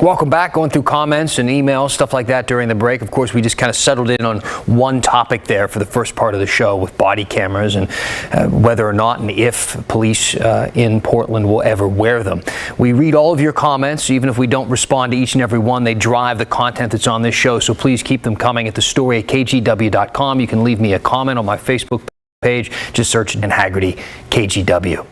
Welcome back. Going through comments and emails, stuff like that during the break. Of course, we just kind of settled in on one topic there for the first part of the show with body cameras and whether or not and if police in Portland will ever wear them. We read all of your comments, even if we don't respond to each and every one. They drive the content that's on this show, so please keep them coming at thestory@kgw.com. You can leave me a comment on my Facebook page. Just search Dan Haggerty KGW.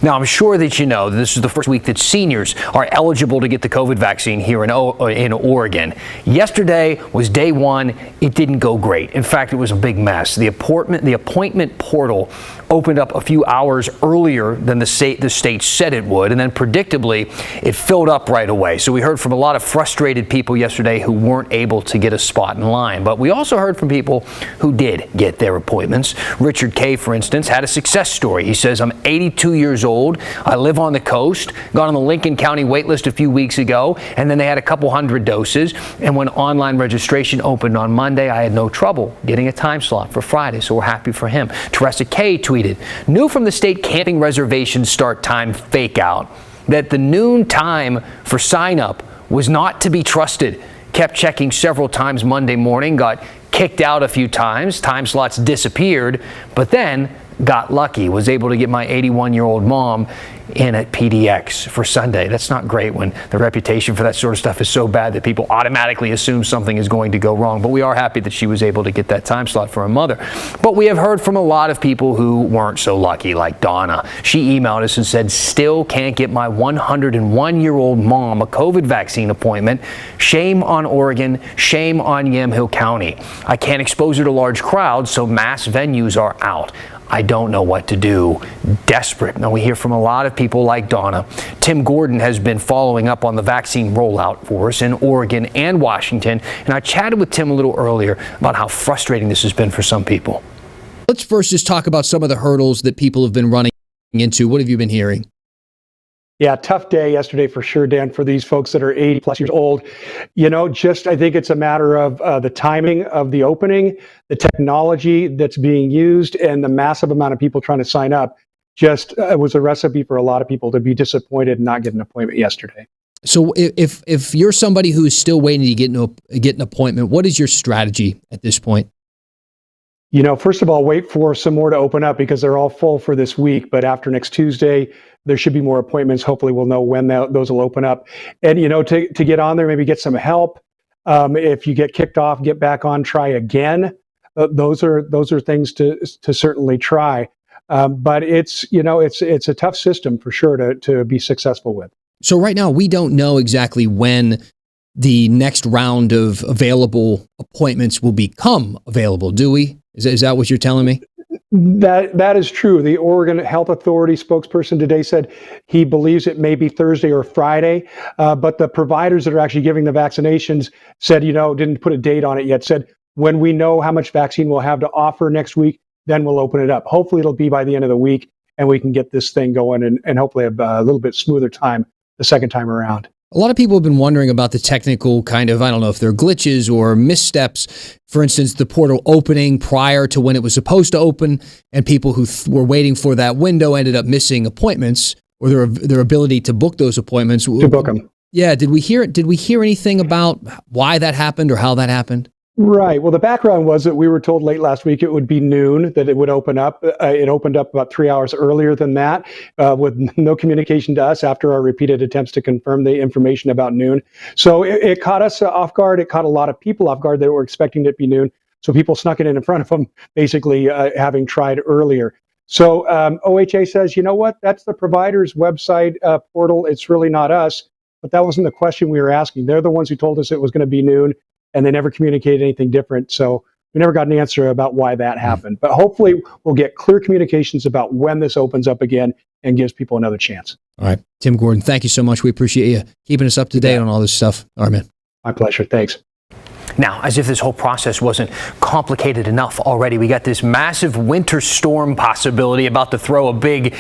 Now, I'm sure that you know that this is the first week that seniors are eligible to get the COVID vaccine here in Oregon. Yesterday was day one. It didn't go great. In fact, it was a big mess. The appointment portal opened up a few hours earlier than the state said it would, and then predictably, it filled up right away. So we heard from a lot of frustrated people yesterday who weren't able to get a spot in line. But we also heard from people who did get their appointments. Richard K., for instance, had a success story. He says, I'm 82 years old. I live on the coast. Got on the Lincoln County wait list a few weeks ago, and then they had a couple hundred doses. And when online registration opened on Monday, I had no trouble getting a time slot for Friday, so we're happy for him. Teresa K. tweeted, new from the state camping reservation start time fake out that the noon time for sign up was not to be trusted. Kept checking several times Monday morning, got kicked out a few times, time slots disappeared, but then got lucky, was able to get my 81-year-old mom in at PDX for Sunday. That's not great when the reputation for that sort of stuff is so bad that people automatically assume something is going to go wrong. But we are happy that she was able to get that time slot for her mother. But we have heard from a lot of people who weren't so lucky, like Donna. She emailed us and said, still can't get my 101-year-old mom a COVID vaccine appointment. Shame on Oregon, shame on Yamhill County. I can't expose her to large crowds, so mass venues are out. I don't know what to do. Desperate. Now, we hear from a lot of people like Donna. Tim Gordon has been following up on the vaccine rollout for us in Oregon and Washington. And I chatted with Tim a little earlier about how frustrating this has been for some people. Let's first just talk about some of the hurdles that people have been running into. What have you been hearing? Yeah, tough day yesterday for sure, Dan, for these folks that are 80 plus years old. You know, I think it's a matter of the timing of the opening, the technology that's being used, and the massive amount of people trying to sign up. Was a recipe for a lot of people to be disappointed and not get an appointment yesterday. So if you're somebody who is still waiting to get an appointment, what is your strategy at this point? You know, first of all, wait for some more to open up because they're all full for this week. But after next Tuesday, there should be more appointments. Hopefully we'll know when those will open up. And, you know, to get on there, maybe get some help. If you get kicked off, get back on, try again. Those are things to certainly try. But it's a tough system for sure to be successful with. So right now, we don't know exactly when the next round of available appointments will become available, do we? Is that what you're telling me? That is true. The Oregon Health Authority spokesperson today said he believes it may be Thursday or Friday, but the providers that are actually giving the vaccinations said, didn't put a date on it yet, said when we know how much vaccine we'll have to offer next week, then we'll open it up. Hopefully it'll be by the end of the week and we can get this thing going and hopefully have a little bit smoother time the second time around. A lot of people have been wondering about the technical kind of, I don't know if they're glitches or missteps. For instance, the portal opening prior to when it was supposed to open, and people who were waiting for that window ended up missing appointments or their ability to book those appointments. To book them. Yeah. Did we hear anything about why that happened or how that happened? Right. Well, the background was that we were told late last week it would be noon that it would open up. It opened up about 3 hours earlier than that, with no communication to us after our repeated attempts to confirm the information about noon. So it caught us off guard. It caught a lot of people off guard that were expecting it to be noon. So people snuck it in front of them, basically having tried earlier. So OHA says, you know what? That's the provider's website portal. It's really not us. But that wasn't the question we were asking. They're the ones who told us it was going to be noon. And they never communicated anything different. So we never got an answer about why that happened. But hopefully we'll get clear communications about when this opens up again and gives people another chance. All right. Tim Gordon, thank you so much. We appreciate you keeping us up to date on all this stuff. All right, man. My pleasure. Thanks. Now, as if this whole process wasn't complicated enough already, we got this massive winter storm possibility about to throw a big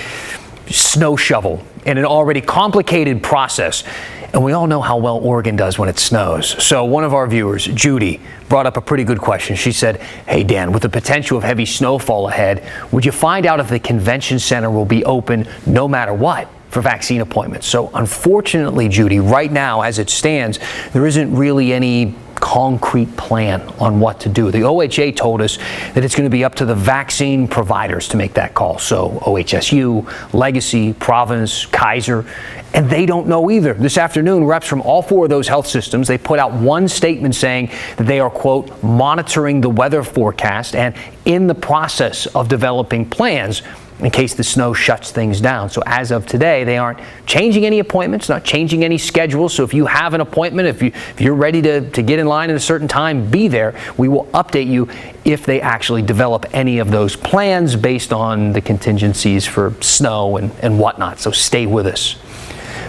snow shovel in an already complicated process. And we all know how well Oregon does when it snows. So one of our viewers, Judy, brought up a pretty good question. She said, hey, Dan, with the potential of heavy snowfall ahead, would you find out if the convention center will be open no matter what? for vaccine appointments. So unfortunately, Judy, right now as it stands, there isn't really any concrete plan on what to do. The OHA told us that it's going to be up to the vaccine providers to make that call. So OHSU, Legacy, Providence, Kaiser, and they don't know either. This afternoon, reps from all four of those health systems, they put out one statement saying that they are, quote, monitoring the weather forecast and in the process of developing plans in case the snow shuts things down. So as of today, they aren't changing any appointments, not changing any schedules. So if you have an appointment, if you're ready to get in line at a certain time, be there. We will update you if they actually develop any of those plans based on the contingencies for snow and whatnot. So stay with us.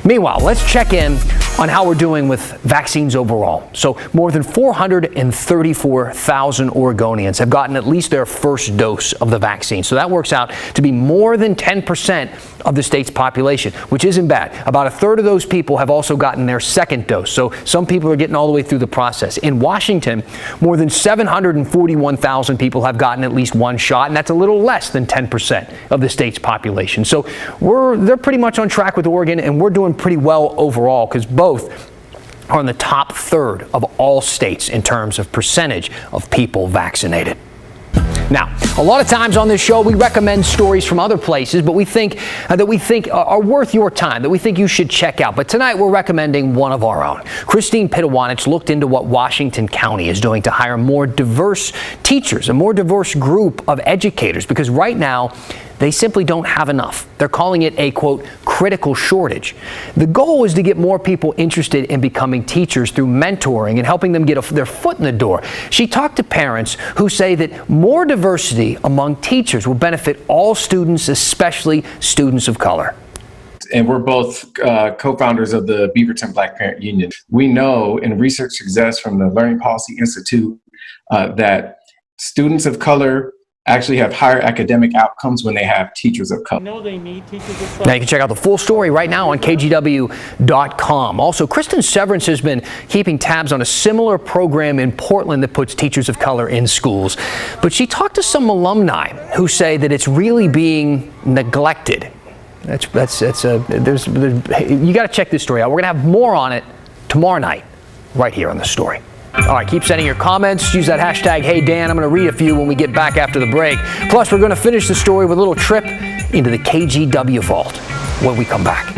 Meanwhile, let's check in on how we're doing with vaccines overall. So more than 434,000 Oregonians have gotten at least their first dose of the vaccine. So that works out to be more than 10% of the state's population, which isn't bad. About a third of those people have also gotten their second dose. So some people are getting all the way through the process. In Washington, more than 741,000 people have gotten at least one shot, and that's a little less than 10% of the state's population. So they're pretty much on track with Oregon, and we're doing pretty well overall because both are in the top third of all states in terms of percentage of people vaccinated. Now, a lot of times on this show, we recommend stories from other places, but we think are worth your time, that we think you should check out. But tonight, we're recommending one of our own. Christine Pitawanich looked into what Washington County is doing to hire more diverse teachers, a more diverse group of educators, because right now, they simply don't have enough. They're calling it a, quote, critical shortage. The goal is to get more people interested in becoming teachers through mentoring and helping them get their foot in the door. She talked to parents who say that more diversity among teachers will benefit all students, especially students of color. And we're both co-founders of the Beaverton Black Parent Union. We know, and research suggests from the Learning Policy Institute, that students of color actually have higher academic outcomes when they have teachers of color. Know they need teachers of color. Now you can check out the full story right now on kgw.com. Also, Kristen Severance has been keeping tabs on a similar program in Portland that puts teachers of color in schools. But she talked to some alumni who say that it's really being neglected. You got to check this story out. We're going to have more on it tomorrow night right here on The Story. All right, keep sending your comments. Use that hashtag #HeyDan. I'm going to read a few when we get back after the break. Plus, we're going to finish the story with a little trip into the KGW vault when we come back.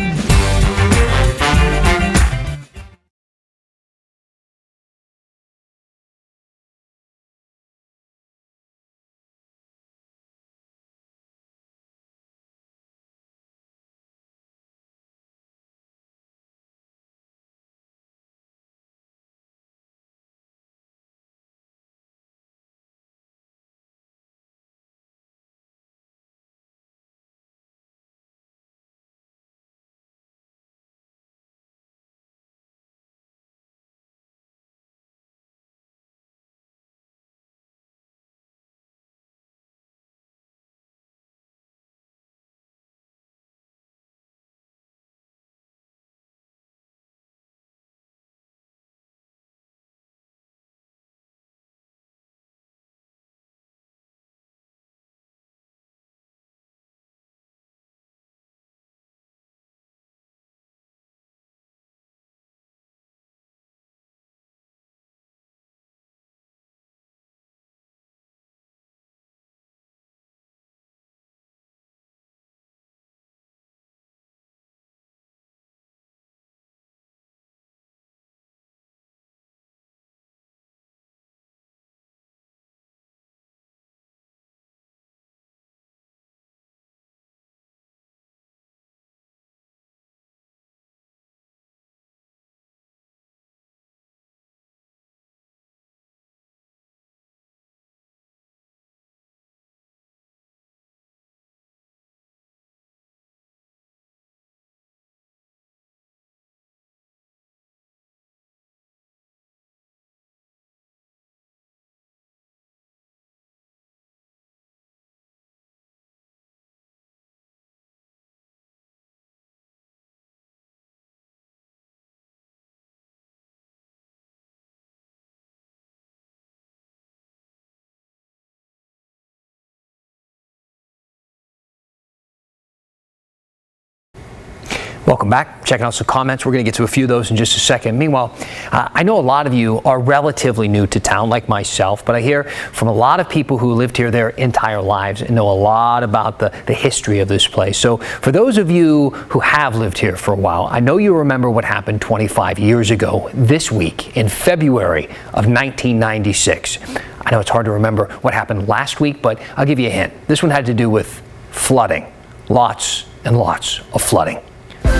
Welcome back. Checking out some comments. We're going to get to a few of those in just a second. Meanwhile, I know a lot of you are relatively new to town, like myself, but I hear from a lot of people who lived here their entire lives and know a lot about the history of this place. So for those of you who have lived here for a while, I know you remember what happened 25 years ago this week in February of 1996. I know it's hard to remember what happened last week, but I'll give you a hint. This one had to do with flooding. Lots and lots of flooding.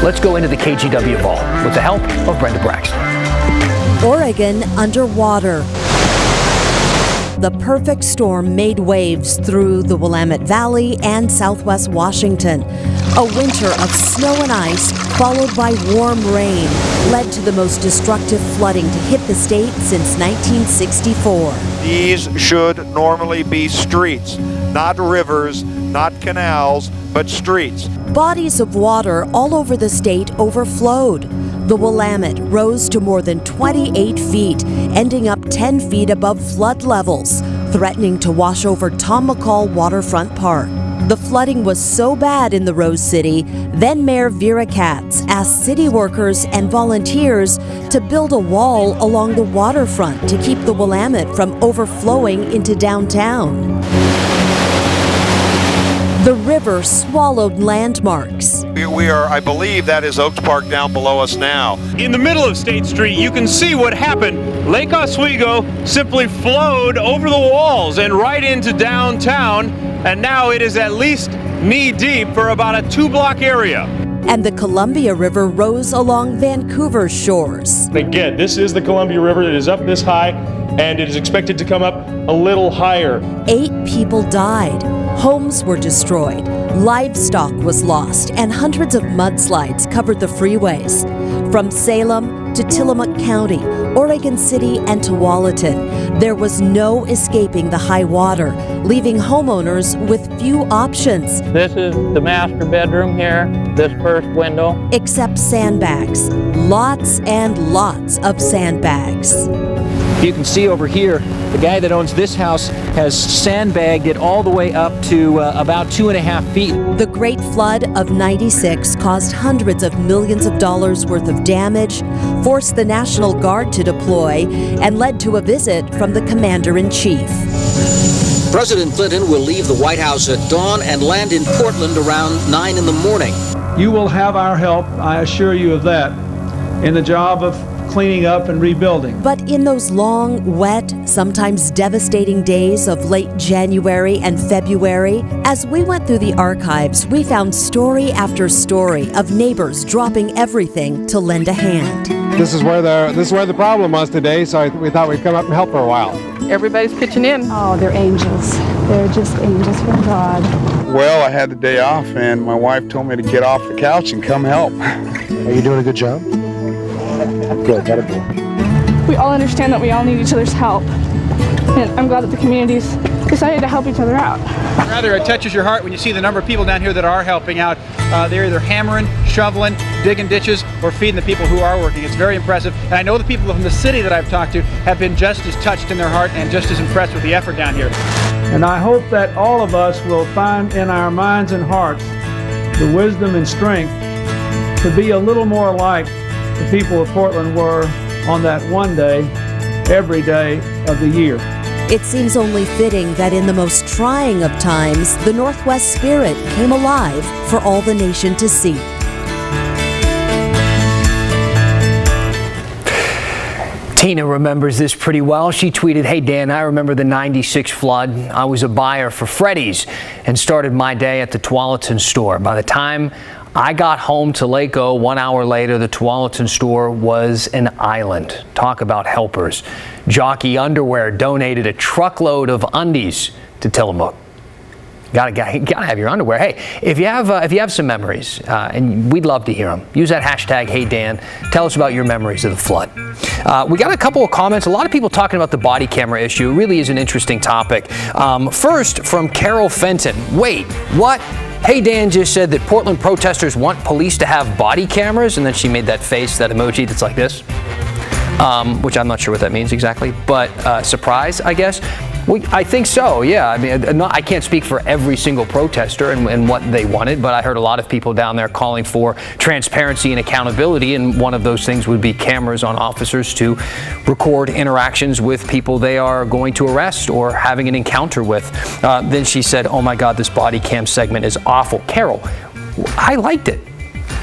Let's go into the KGW vault with the help of Brenda Braxton. Oregon underwater. The perfect storm made waves through the Willamette Valley and southwest Washington. A winter of snow and ice, followed by warm rain, led to the most destructive flooding to hit the state since 1964. These should normally be streets, not rivers, not canals, but streets. Bodies of water all over the state overflowed. The Willamette rose to more than 28 feet, ending up 10 feet above flood levels, threatening to wash over Tom McCall Waterfront Park. The flooding was so bad in the Rose City, then Mayor Vera Katz asked city workers and volunteers to build a wall along the waterfront to keep the Willamette from overflowing into downtown. The river swallowed landmarks. We are, I believe that is Oaks Park down below us now. In the middle of State Street, you can see what happened. Lake Oswego simply flowed over the walls and right into downtown, and now it is at least knee-deep for about a 2-block area. And the Columbia River rose along Vancouver's shores. Again, this is the Columbia River. It is up this high, and it is expected to come up a little higher. 8 people died. Homes were destroyed, livestock was lost, and hundreds of mudslides covered the freeways. From Salem to Tillamook County, Oregon City, and Tualatin, there was no escaping the high water, leaving homeowners with few options. This is the master bedroom here, this first window. Except sandbags. Lots and lots of sandbags. You can see over here, the guy that owns this house has sandbagged it all the way up to about 2.5 feet. The Great Flood of '96 caused hundreds of millions of dollars worth of damage, forced the National Guard to deploy, and led to a visit from the Commander-in-Chief. President Clinton will leave the White House at dawn and land in Portland around 9 in the morning. You will have our help, I assure you of that, in the job of cleaning up and rebuilding. But in those long, wet, sometimes devastating days of late January and February, as we went through the archives, we found story after story of neighbors dropping everything to lend a hand. This is where the problem was today, so we thought we'd come up and help for a while. Everybody's pitching in. Oh, they're angels. They're just angels from God. Well, I had the day off, and my wife told me to get off the couch and come help. Are you doing a good job? Good, gotta go. We all understand that we all need each other's help. And I'm glad that the community's decided to help each other out. Rather, it touches your heart when you see the number of people down here that are helping out. They're either hammering, shoveling, digging ditches, or feeding the people who are working. It's very impressive. And I know the people from the city that I've talked to have been just as touched in their heart and just as impressed with the effort down here. And I hope that all of us will find in our minds and hearts the wisdom and strength to be a little more like the people of Portland were on that one day, every day of the year. It seems only fitting that in the most trying of times, the Northwest spirit came alive for all the nation to see. Tina remembers this pretty well. She tweeted, "Hey Dan, I remember the '96 flood. I was a buyer for Freddy's and started my day at the Tualatin store. By the time I got home to Lako 1 hour later, the Tualatin store was an island." Talk about helpers. Jockey Underwear donated a truckload of undies to Tillamook. Gotta have your underwear. Hey, if you have some memories, and we'd love to hear them, use that hashtag #HeyDan. Tell us about your memories of the flood. We got a couple of comments. A lot of people talking about the body camera issue. It really is an interesting topic. First, from Carol Fenton. Wait, what? Hey Dan just said that Portland protesters want police to have body cameras, and then she made that face, that emoji that's like this, which I'm not sure what that means exactly, but surprise, I guess. Well, I think so, yeah. I mean, I can't speak for every single protester and what they wanted, but I heard a lot of people down there calling for transparency and accountability, and one of those things would be cameras on officers to record interactions with people they are going to arrest or having an encounter with. Then she said, oh my God, this body cam segment is awful. Carol, I liked it.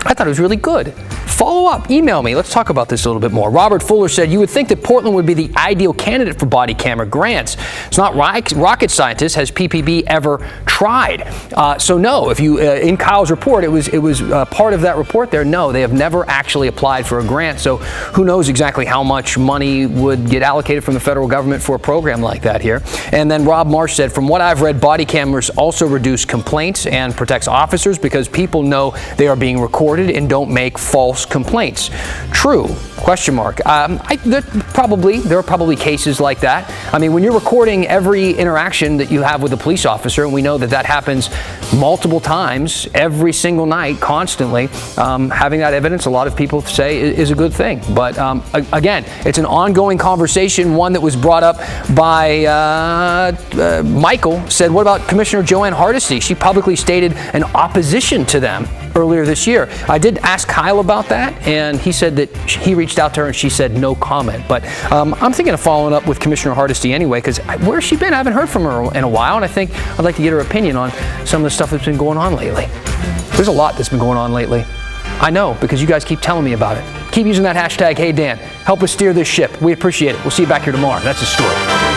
I thought it was really good. Follow up, email me. Let's talk about this a little bit more. Robert Fuller said, you would think that Portland would be the ideal candidate for body camera grants. It's not rocket scientist. Has PPB ever tried? So no, if you, in Kyle's report, it was part of that report there. No, they have never actually applied for a grant. So who knows exactly how much money would get allocated from the federal government for a program like that here. And then Rob Marsh said, from what I've read, body cameras also reduce complaints and protects officers because people know they are being recorded and don't make false complaints. True? Question mark. There are probably cases like that. I mean, when you're recording every interaction that you have with a police officer, and we know that that happens multiple times every single night, constantly, having that evidence, a lot of people say is a good thing. But again, it's an ongoing conversation, one that was brought up by Michael, said, what about Commissioner Joanne Hardesty? She publicly stated an opposition to them earlier this year. I did ask Kyle about that, and he said that he reached out to her and she said no comment. But I'm thinking of following up with Commissioner Hardesty anyway, because where's she been? I haven't heard from her in a while, and I think I'd like to get her opinion on some of the stuff that's been going on lately. There's a lot that's been going on lately. I know, because you guys keep telling me about it. Keep using that hashtag, HeyDan. Help us steer this ship. We appreciate it. We'll see you back here tomorrow. That's the story.